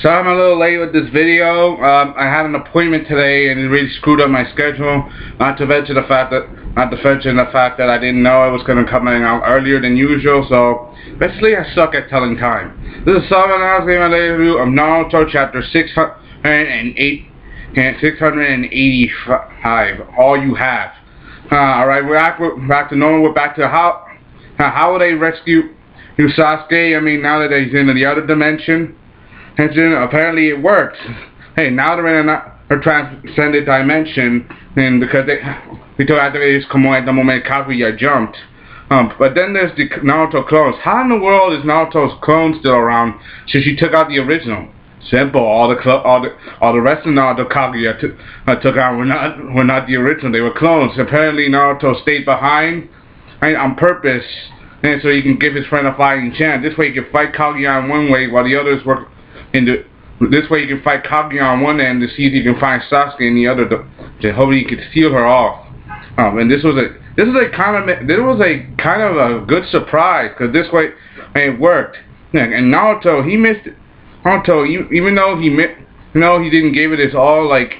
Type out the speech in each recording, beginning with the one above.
So I'm a little late with this video. I had an appointment today and it really screwed up my schedule. Not to mention the fact that I didn't know it was going to come out earlier than usual. So basically, I suck at telling time. This is Sellavin. I was giving a review of Naruto chapter 685. All you have. All right, we're back to normal. We're back to how will they rescue Sasuke? I mean, now that he's in the other dimension. And apparently it worked. Hey, now they're in a transcended dimension, and because they activated Komoe at the moment Kaguya jumped. But then there's the Naruto clones. How in the world is Naruto's clone still around since she took out the original? Simple. All the rest of Naruto Kaguya took out were not the original. They were clones. Apparently Naruto stayed behind on purpose, and so he can give his friend a fighting chance. This way he can fight Kaguya in one way while the others work. This way you can fight Kaguya on one end to see if you can find Sasuke in the other to hopefully you can steal her off. And this was a kind of a good surprise because this way it worked. And Naruto, he missed it. Naruto, even though he didn't give it his all, like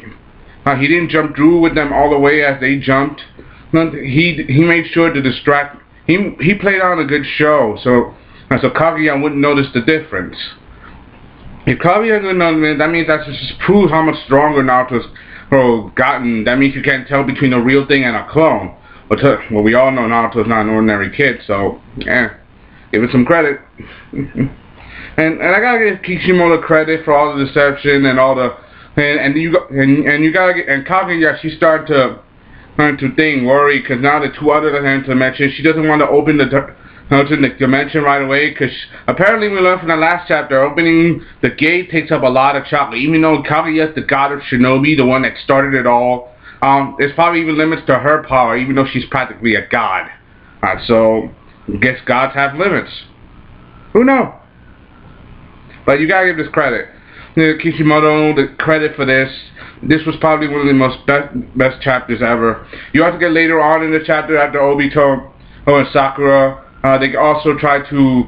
he didn't jump through with them all the way as they jumped. He made sure to distract. He played on a good show, so Kaguya wouldn't notice the difference. If Kaguya doesn't know, that means that just proves how much stronger Naruto's gotten. That means you can't tell between a real thing and a clone. But well, we all know Naruto's not an ordinary kid, so give it some credit. and I gotta give Kishimoto credit for all the deception and all the and Kaguya, she started to worry because now the two other dimensions, she doesn't want to open the dimension right away because apparently we learned from the last chapter opening the gate takes up a lot of chakra. Even though Kaguya is the god of shinobi, the one that started it all, there's probably even limits to her power even though she's practically a god. So I guess gods have limits. Who knows? But you gotta give this credit. Kishimoto the credit for this. This was probably one of the most best chapters ever. You have to get later on in the chapter after Obito and Sakura. They also try to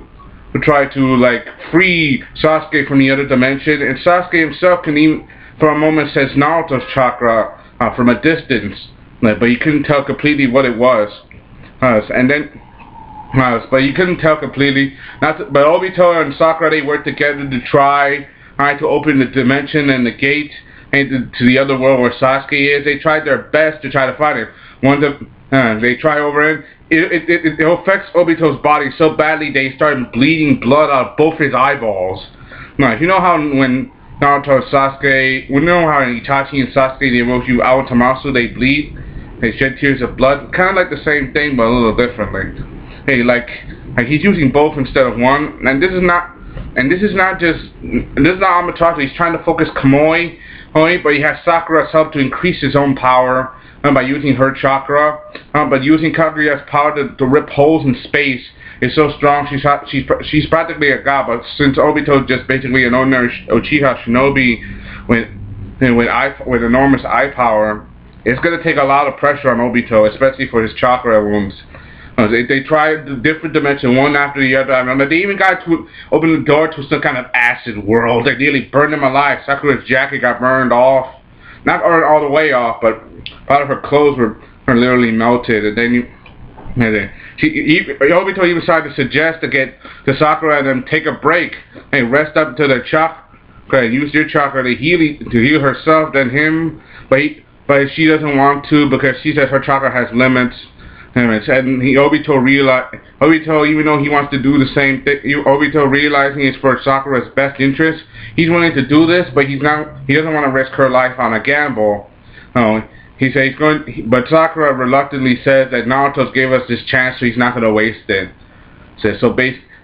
like free Sasuke from the other dimension, and Sasuke himself can even, for a moment, sense Naruto's chakra from a distance, but you couldn't tell completely what it was. But you couldn't tell completely. But Obito and Sakura, they worked together to try to open the dimension and the gate to the other world where Sasuke is. They tried their best to try to find him. They try over it. It affects Obito's body so badly they started bleeding blood out of both his eyeballs. Now, you know how when Naruto and Sasuke, you know how Itachi and Sasuke, the Orochi Aotamasu, they bleed, they shed tears of blood, kind of like the same thing but a little differently. Hey, like he's using both instead of one, and this is not Amaterasu. He's trying to focus Komoe, but he has Sakura's help to increase his own power. By using her chakra, but using Kaguya's power to rip holes in space is so strong. She's practically a god. But since Obito is just basically an ordinary Uchiha shinobi with enormous eye power, it's gonna take a lot of pressure on Obito, especially for his chakra wounds. They tried the different dimensions one after the other. I remember they even got to open the door to some kind of acid world. They nearly burned him alive. Sakura's jacket got burned off. Not all the way off, but part of her clothes were literally melted. And then Obito even started to suggest to Sakura and them take a break and rest up to their chakra, use their chakra to heal herself, then him. But she doesn't want to because she says her chakra has limits. And Obito, even though he wants to do the same thing, Obito realizing it's for Sakura's best interest, he's willing to do this, but he doesn't want to risk her life on a gamble. He says but Sakura reluctantly says that Naruto gave us this chance, so he's not going to waste it.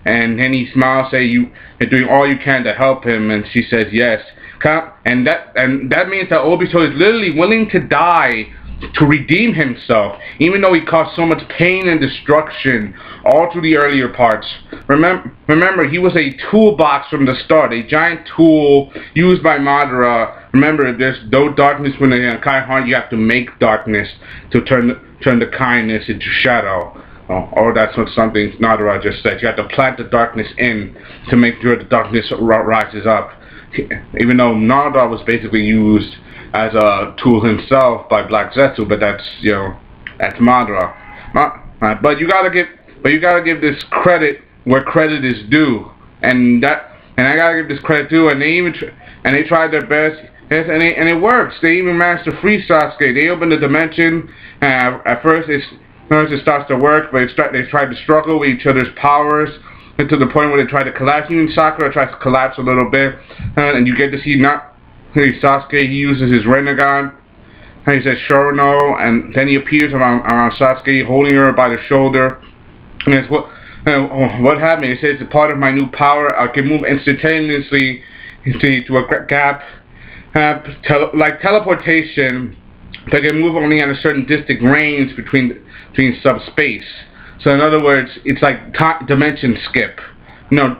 And then he smiles, say you're doing all you can to help him, and she says yes. And that means that Obito is literally willing to die to redeem himself, even though he caused so much pain and destruction all through the earlier parts. Remember, he was a toolbox from the start, a giant tool used by Madara. Remember, if there's no darkness when in a kind heart, you have to make darkness to turn the kindness into shadow. Or that's what something Madara just said. You have to plant the darkness in to make sure the darkness rises up. even though Naruto was basically used as a tool himself by Black Zetsu, but that's, you know, that's Madara. But you gotta give this credit where credit is due, and I gotta give this credit too. And they tried their best, and it works. They even managed to free Sasuke. They opened the dimension. At first, it starts to work, but they tried to struggle with each other's powers, and to the point where they tried to collapse. Even Sakura tries to collapse a little bit, and you get to see Sasuke. He uses his Rinnegan. And he says Shorono, and then he appears around Sasuke, holding her by the shoulder. And it's what happened? He says, it's a part of my new power. I can move instantaneously to a gap, like teleportation. But I can move only at a certain distant range between subspace. So in other words, it's like dimension skip,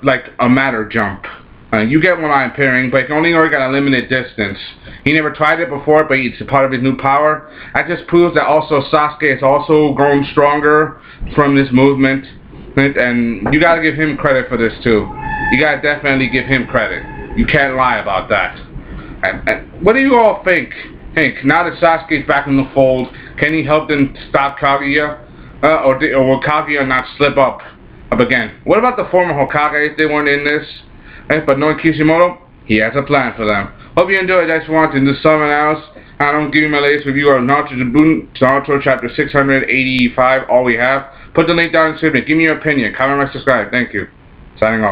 like a matter jump. You get what I'm pairing, but it can only work at a limited distance. He never tried it before, but it's a part of his new power. That just proves that also Sasuke has also grown stronger from this movement. And you gotta give him credit for this too. You gotta definitely give him credit. You can't lie about that. And what do you all think? Hey, now that Sasuke's back in the fold, can he help them stop Kaguya? Or will Kaguya not slip up again? What about the former Hokage if they weren't in this? But knowing Kishimoto, he has a plan for them. Hope you enjoyed. That's watching this summer else. I don't give you my latest review of Naruto chapter 685. All we have. Put the link down in the description. Give me your opinion. Comment, subscribe. Thank you. Signing off.